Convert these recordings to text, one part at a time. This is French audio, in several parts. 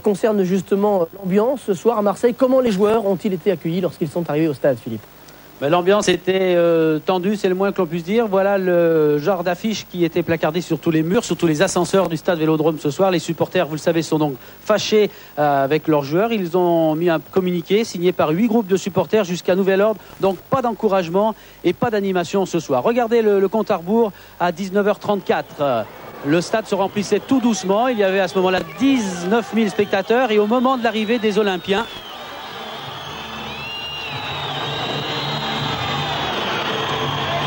concerne justement l'ambiance ce soir à Marseille. Comment les joueurs ont-ils été accueillis lorsqu'ils sont arrivés au stade, Philippe? L'ambiance était tendue, c'est le moins que l'on puisse dire. Voilà le genre d'affiche qui était placardé sur tous les murs, sur tous les ascenseurs du stade Vélodrome ce soir. Les supporters, vous le savez, sont donc fâchés avec leurs joueurs. Ils ont mis un communiqué signé par 8 groupes de supporters jusqu'à nouvel ordre. Donc pas d'encouragement et pas d'animation ce soir. Regardez le compte à rebours à 19h34. Le stade se remplissait tout doucement. Il y avait à ce moment-là 19 000 spectateurs. Et au moment de l'arrivée des Olympiens,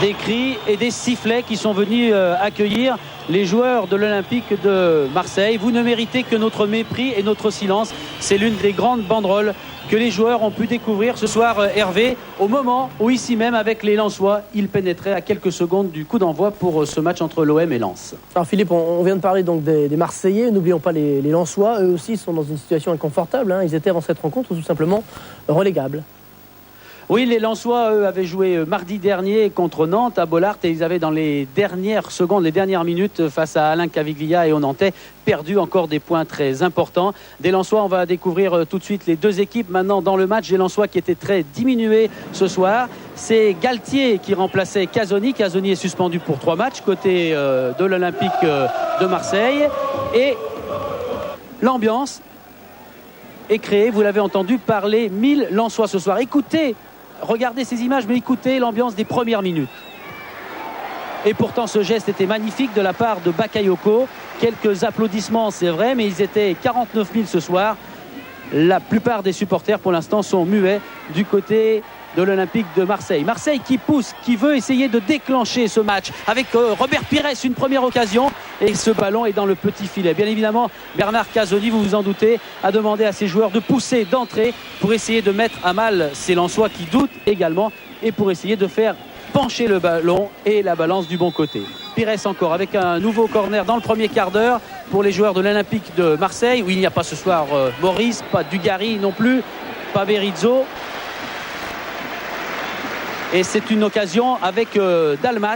des cris et des sifflets qui sont venus accueillir les joueurs de l'Olympique de Marseille. Vous ne méritez que notre mépris et notre silence. C'est l'une des grandes banderoles que les joueurs ont pu découvrir ce soir, Hervé, au moment où ici même, avec les Lensois, ils pénétraient à quelques secondes du coup d'envoi pour ce match entre l'OM et Lens. Alors Philippe, on vient de parler donc des Marseillais. N'oublions pas les Lensois. Eux aussi sont dans une situation inconfortable. Ils étaient avant cette rencontre tout simplement relégables. Oui, les Lensois, eux, avaient joué mardi dernier contre Nantes à Bollaert et ils avaient dans les dernières secondes, les dernières minutes face à Alain Caviglia et aux Nantais perdu encore des points très importants. Des Lensois, on va découvrir tout de suite les deux équipes maintenant dans le match. Des Lensois qui étaient très diminués ce soir. C'est Galtier qui remplaçait Casoni. Casoni est suspendu pour 3 matchs côté de l'Olympique de Marseille. Et l'ambiance est créée, vous l'avez entendu, par les 1000 Lensois ce soir. Écoutez, regardez ces images, mais écoutez l'ambiance des premières minutes. Et pourtant, ce geste était magnifique de la part de Bakayoko. Quelques applaudissements, c'est vrai, mais ils étaient 49 000 ce soir. La plupart des supporters, pour l'instant, sont muets du côté de l'Olympique de Marseille. Marseille qui pousse, qui veut essayer de déclencher ce match avec Robert Pires, une première occasion, et ce ballon est dans le petit filet. Bien évidemment, Bernard Casoni, vous vous en doutez, a demandé à ses joueurs de pousser, d'entrer pour essayer de mettre à mal ces Lensois qui doutent également et pour essayer de faire pencher le ballon et la balance du bon côté. Pires encore avec un nouveau corner dans le premier quart d'heure pour les joueurs de l'Olympique de Marseille, où il n'y a pas ce soir Maurice, pas Dugarry non plus, pas Berizzo. Et c'est une occasion avec Dalmat.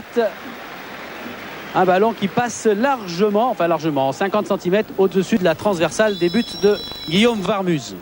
Un ballon qui passe largement, 50 cm au-dessus de la transversale des buts de Guillaume Varmuz.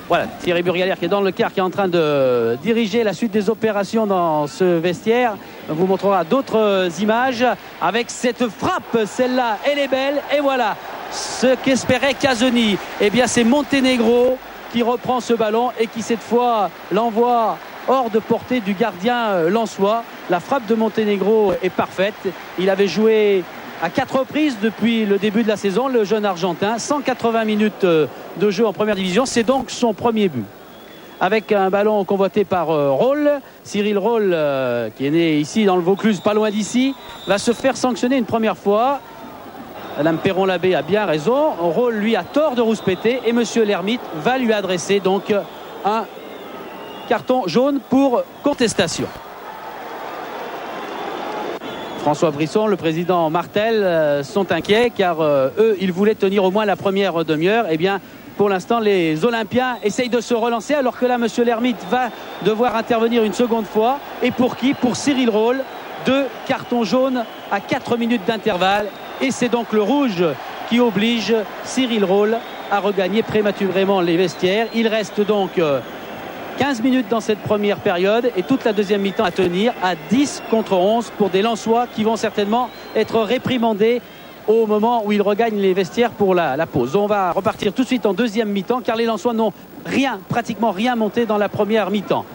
Voilà, Thierry Burgalère qui est dans le quart, qui est en train de diriger la suite des opérations dans ce vestiaire. On vous montrera d'autres images avec cette frappe. Celle-là, elle est belle. Et voilà, ce qu'espérait Casoni. Eh bien, c'est Montenegro qui reprend ce ballon et qui, cette fois, l'envoie hors de portée du gardien lensois. La frappe de Montenegro est parfaite. Il avait joué à 4 reprises depuis le début de la saison, le jeune Argentin. 180 minutes de jeu en première division. C'est donc son premier but. Avec un ballon convoité par Roll. Cyril Roll, qui est né ici dans le Vaucluse, pas loin d'ici, va se faire sanctionner une première fois. Madame Perron-Labbé a bien raison. Roll, lui, a tort de rouspéter. Et Monsieur Lermite va lui adresser donc un carton jaune pour contestation. François Brisson, le président Martel sont inquiets car eux, ils voulaient tenir au moins la première demi-heure. Eh bien, pour l'instant, les Olympiens essayent de se relancer alors que là, Monsieur Lermite va devoir intervenir une seconde fois. Et pour qui? Pour Cyril Roll. 2 cartons jaunes à 4 minutes d'intervalle. Et c'est donc le rouge qui oblige Cyril Roll à regagner prématurément les vestiaires. Il reste donc 15 minutes dans cette première période et toute la deuxième mi-temps à tenir à 10 contre 11 pour des Lensois qui vont certainement être réprimandés au moment où ils regagnent les vestiaires pour la pause. On va repartir tout de suite en deuxième mi-temps car les Lensois n'ont pratiquement rien monté dans la première mi-temps.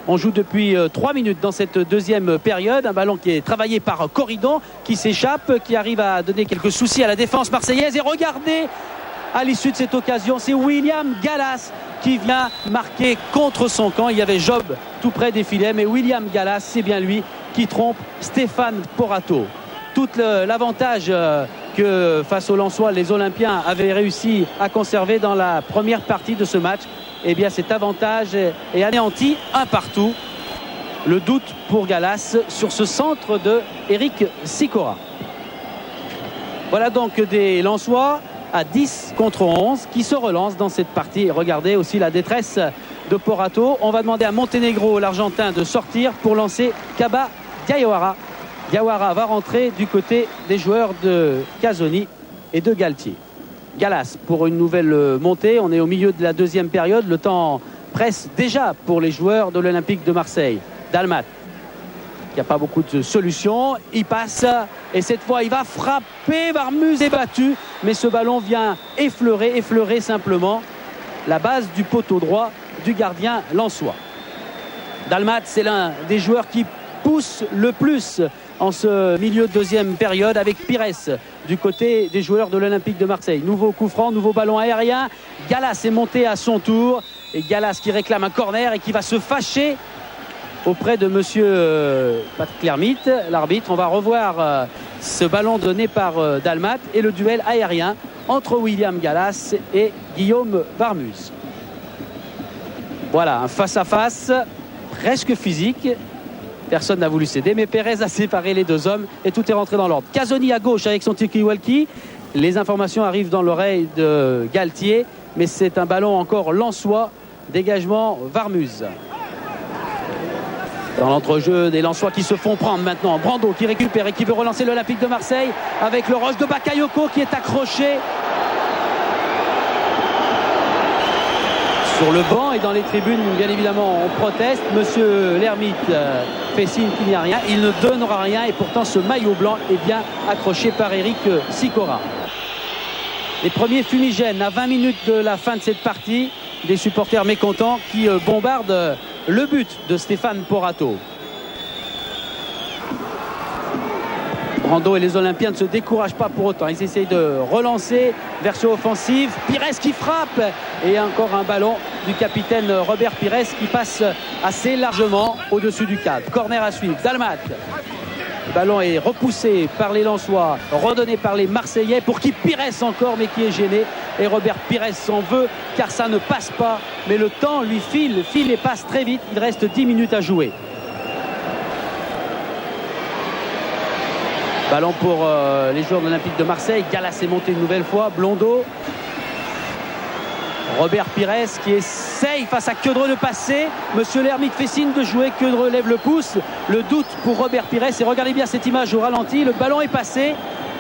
On joue depuis 3 minutes dans cette deuxième période. Un ballon qui est travaillé par Corridon qui s'échappe, qui arrive à donner quelques soucis à la défense marseillaise. Et regardez, à l'issue de cette occasion, c'est William Gallas qui vient marquer contre son camp. Il y avait Job tout près des filets, mais William Gallas, c'est bien lui qui trompe Stéphane Porato. Tout l'avantage que face aux Lensois, les Olympiens avaient réussi à conserver dans la première partie de ce match, eh bien cet avantage est anéanti, 1 partout. Le doute pour Gallas sur ce centre de Eric Sicora. Voilà donc des Lensois à 10 contre 11 qui se relance dans cette partie. Regardez aussi la détresse de Porato. On va demander à Montenegro, l'Argentin, de sortir pour lancer Kaba Diawara. Diawara va rentrer du côté des joueurs de Casoni et de Galtier. Gallas pour une nouvelle montée. On est au milieu de la deuxième période. Le temps presse déjà pour les joueurs de l'Olympique de Marseille. Dalmat, il n'y a pas beaucoup de solutions. Il passe et cette fois il va frapper. Varmuz est battu, mais ce ballon vient effleurer simplement la base du poteau droit du gardien lensois. Dalmat, c'est l'un des joueurs qui pousse le plus en ce milieu de deuxième période, avec Pires du côté des joueurs de l'Olympique de Marseille. Nouveau coup franc, nouveau ballon aérien. Gallas est monté à son tour et Gallas qui réclame un corner et qui va se fâcher auprès de monsieur Patrick Lermite, l'arbitre. On va revoir ce ballon donné par Dalmat et le duel aérien entre William Gallas et Guillaume Varmuz. Voilà, un face-à-face presque physique. Personne n'a voulu céder, mais Pérez a séparé les deux hommes et tout est rentré dans l'ordre. Casoni à gauche avec son tiki-walkie. Les informations arrivent dans l'oreille de Galtier, mais c'est un ballon encore lensois. Dégagement Varmuz. Dans l'entrejeu des Lensois qui se font prendre maintenant. Brando qui récupère et qui veut relancer l'Olympique de Marseille avec le rush de Bakayoko qui est accroché sur le banc, et dans les tribunes bien évidemment on proteste. Monsieur Lermite fait signe qu'il n'y a rien, il ne donnera rien, et pourtant ce maillot blanc est bien accroché par Eric Sicora. Les premiers fumigènes à 20 minutes de la fin de cette partie, des supporters mécontents qui bombardent le but de Stéphane Porato. Brando et les Olympiens ne se découragent pas pour autant. Ils essayent de relancer, version offensive. Pires qui frappe. Et encore un ballon du capitaine Robert Pires qui passe assez largement au-dessus du cadre. Corner à suivre. Dalmat. Le ballon est repoussé par les Lensois, redonné par les Marseillais pour qui Pires encore, mais qui est gêné. Et Robert Pires s'en veut car ça ne passe pas. Mais le temps lui file et passe très vite. Il reste 10 minutes à jouer. Ballon pour les joueurs de l'Olympique de Marseille. Gallas est monté une nouvelle fois. Blondeau. Robert Pires qui essaye face à Queudreux de passer. Monsieur Lermite fait signe de jouer. Queudreux lève le pouce. Le doute pour Robert Pires. Et regardez bien cette image au ralenti. Le ballon est passé.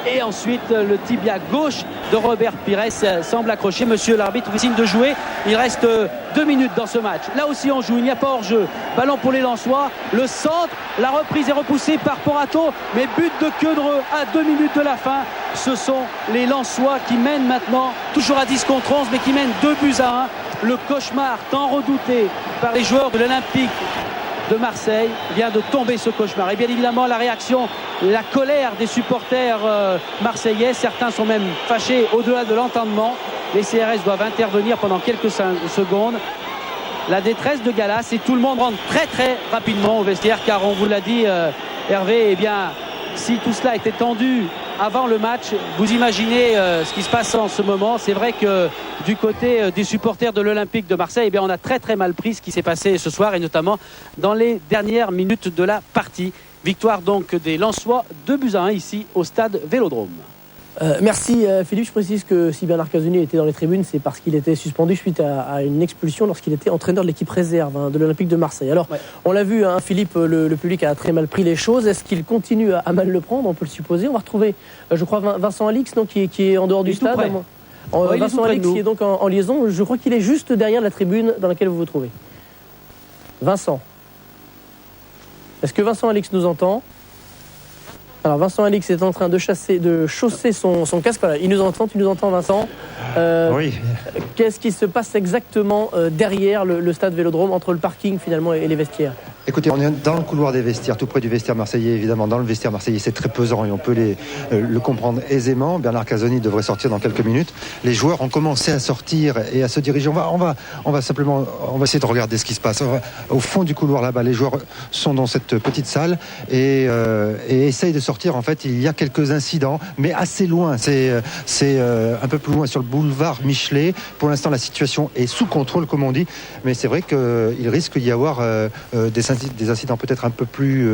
Et ensuite, le tibia gauche de Robert Pires semble accroché. Monsieur l'arbitre fait signe de jouer. Il reste 2 minutes dans ce match. Là aussi, on joue. Il n'y a pas hors-jeu. Ballon pour les Lensois. Le centre. La reprise est repoussée par Porato. Mais but de Queudreux à 2 minutes de la fin. Ce sont les Lensois qui mènent maintenant, toujours à 10 contre 11, mais qui mènent 2-1. Le cauchemar tant redouté par les joueurs de l'Olympique de Marseille vient de tomber, ce cauchemar. Et bien évidemment la réaction, la colère des supporters marseillais. Certains sont même fâchés au-delà de l'entendement. Les CRS doivent intervenir pendant quelques secondes. La détresse de Gallas, et tout le monde rentre très rapidement au vestiaire, car on vous l'a dit Hervé, eh bien si tout cela était tendu avant le match, vous imaginez ce qui se passe en ce moment. C'est vrai que du côté des supporters de l'Olympique de Marseille, eh bien, on a très mal pris ce qui s'est passé ce soir, et notamment dans les dernières minutes de la partie. Victoire donc des Lensois 2-1 ici au stade Vélodrome. Merci Philippe. Je précise que si Bernard Casoni était dans les tribunes, c'est parce qu'il était suspendu suite à une expulsion lorsqu'il était entraîneur de l'équipe réserve de l'Olympique de Marseille. Alors, on l'a vu, Philippe, le public a très mal pris les choses. Est-ce qu'il continue à mal le prendre? On peut le supposer. On va retrouver, je crois, Vincent Alix, donc, qui est en dehors du stade. Vincent Alix qui est donc en liaison. Je crois qu'il est juste derrière la tribune dans laquelle vous vous trouvez. Vincent. Est-ce que Vincent Alix nous entend? Alors Vincent Alix est en train de chausser son casque. Voilà, il nous entend, tu nous entends Vincent? Oui. Qu'est-ce qui se passe exactement derrière le stade Vélodrome, entre le parking finalement et les vestiaires? Écoutez, on est dans le couloir des vestiaires, tout près du vestiaire marseillais, évidemment. Dans le vestiaire marseillais, c'est très pesant et on peut le comprendre aisément. Bernard Casoni devrait sortir dans quelques minutes. Les joueurs ont commencé à sortir et à se diriger. On va essayer de regarder ce qui se passe. Au fond du couloir là-bas, les joueurs sont dans cette petite salle et essayent de sortir. En fait, il y a quelques incidents, mais assez loin. C'est un peu plus loin sur le boulevard Michelet. Pour l'instant, la situation est sous contrôle, comme on dit. Mais c'est vrai qu'il risque d'y avoir des des incidents peut-être un peu plus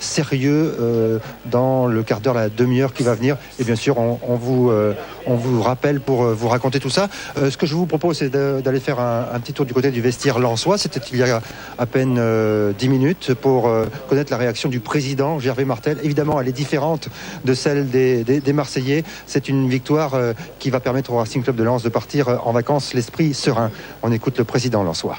sérieux dans le quart d'heure, la demi-heure qui va venir. Et bien sûr, on vous rappelle pour vous raconter tout ça. Ce que je vous propose, c'est d'aller faire un petit tour du côté du vestiaire lensois. C'était il y a à peine 10 minutes pour connaître la réaction du président Gervais Martel. Évidemment, elle est différente de celle des Marseillais. C'est une victoire qui va permettre au Racing Club de Lens de partir en vacances l'esprit serein. On écoute le président lensois.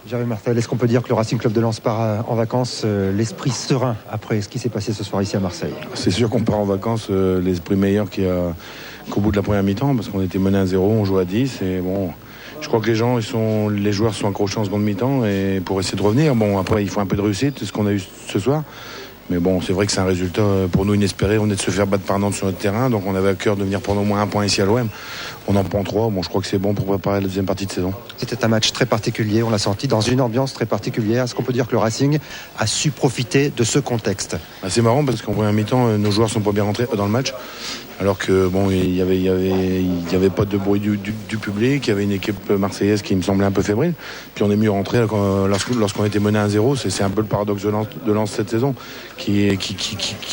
Gervais Martel, est-ce qu'on peut dire que le Racing Club de Lens part en vacances l'esprit serein après ce qui s'est passé ce soir ici à Marseille? C'est sûr qu'on part en vacances l'esprit meilleur qu'au bout de la première mi-temps, parce qu'on était mené à 0, on joue à 10 et bon, je crois que les joueurs sont accrochés en seconde mi-temps et pour essayer de revenir. Bon, après il faut un peu de réussite, c'est ce qu'on a eu ce soir. Mais bon, c'est vrai que c'est un résultat pour nous inespéré. On est de se faire battre par Nantes sur notre terrain, donc on avait à cœur de venir prendre au moins un point ici à l'OM. On en prend 3. Bon, je crois que c'est bon pour préparer la deuxième partie de saison. C'était un match très particulier, on l'a senti dans une ambiance très particulière. Est-ce qu'on peut dire que le Racing a su profiter de ce contexte? C'est marrant parce qu'en première mi-temps, nos joueurs sont pas bien rentrés dans le match. Alors que bon, il y avait pas de bruit du public, il y avait une équipe marseillaise qui me semblait un peu fébrile. Puis on est mieux rentré lorsqu'on était mené à 1-0. C'est un peu le paradoxe de Lens cette saison, qui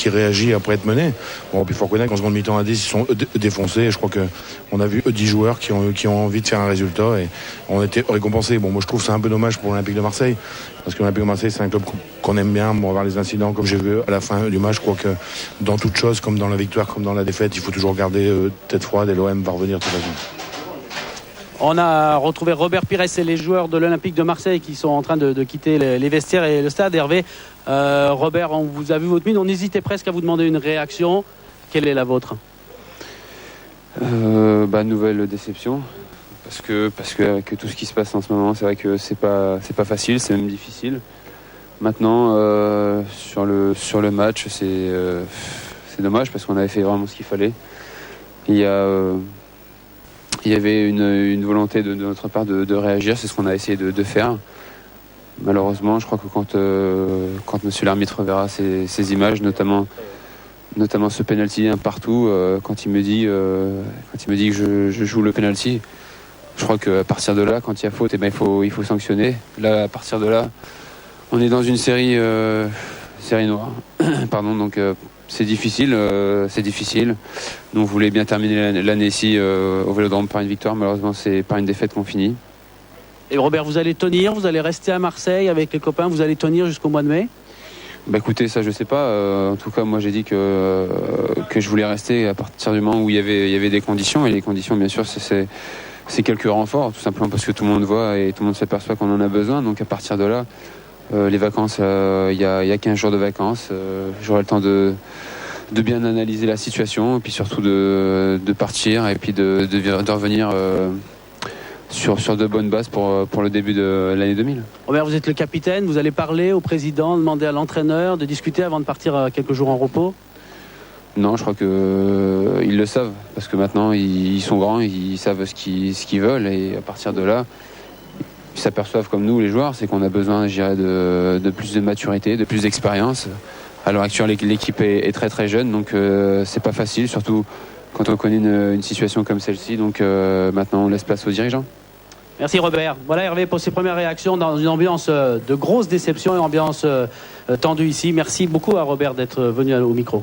réagit après être mené. Bon, puis il faut reconnaître qu'en seconde mi-temps à 10, ils sont défoncés. Et je crois qu'on a vu 10 joueurs qui ont envie de faire un résultat et on était récompensés. Bon, moi je trouve que c'est un peu dommage pour l'Olympique de Marseille, parce que l'Olympique de Marseille c'est un club qu'on aime bien. Bon, voir les incidents comme j'ai vu à la fin du match, je crois que dans toute chose, comme dans la victoire, comme dans la défaite, il faut toujours garder tête froide et l'OM va revenir de toute façon. On a retrouvé Robert Pires et les joueurs de l'Olympique de Marseille qui sont en train de quitter les vestiaires et le stade. Hervé, Robert, on vous a vu votre mine, on hésitait presque à vous demander une réaction. Quelle est la vôtre? Nouvelle déception, parce que avec tout ce qui se passe en ce moment, c'est vrai que c'est pas facile, c'est même difficile. Maintenant, sur le match, c'est dommage parce qu'on avait fait vraiment ce qu'il fallait. Il y avait une volonté de notre part de réagir, c'est ce qu'on a essayé de faire. Malheureusement, je crois que quand monsieur l'arbitre verra ces images, notamment ce penalty partout, quand il me dit que je joue le penalty, je crois qu'à partir de là, quand il y a faute, il faut sanctionner. Là, à partir de là, on est dans une série noire. Pardon, donc c'est difficile. Nous, on voulait bien terminer l'année ici au Vélodrome par une victoire. Malheureusement, c'est par une défaite qu'on finit. Et Robert, vous allez tenir, vous allez rester à Marseille avec les copains, vous allez tenir jusqu'au mois de mai? Écoutez, ça je sais pas. En tout cas, moi j'ai dit que je voulais rester à partir du moment où il y avait des conditions. Et les conditions, bien sûr, c'est quelques renforts, tout simplement parce que tout le monde voit et tout le monde s'aperçoit qu'on en a besoin. Donc à partir de là, les vacances, il y a 15 jours de vacances. J'aurai le temps de bien analyser la situation et puis surtout de partir et puis de revenir sur de bonnes bases pour le début de l'année 2000. Robert, vous êtes le capitaine, vous allez parler au président, demander à l'entraîneur de discuter avant de partir quelques jours en repos? Non, je crois qu'ils le savent, parce que maintenant ils sont grands, ils savent ce qu'ils veulent, et à partir de là, ils s'aperçoivent comme nous les joueurs, c'est qu'on a besoin, je dirais, de plus de maturité, de plus d'expérience. À l'heure actuelle, l'équipe est très très jeune, donc c'est pas facile, surtout quand on connaît une situation comme celle-ci. Donc maintenant on laisse place aux dirigeants. Merci Robert. Voilà Hervé pour ses premières réactions dans une ambiance de grosse déception et ambiance tendue ici. Merci beaucoup à Robert d'être venu au micro.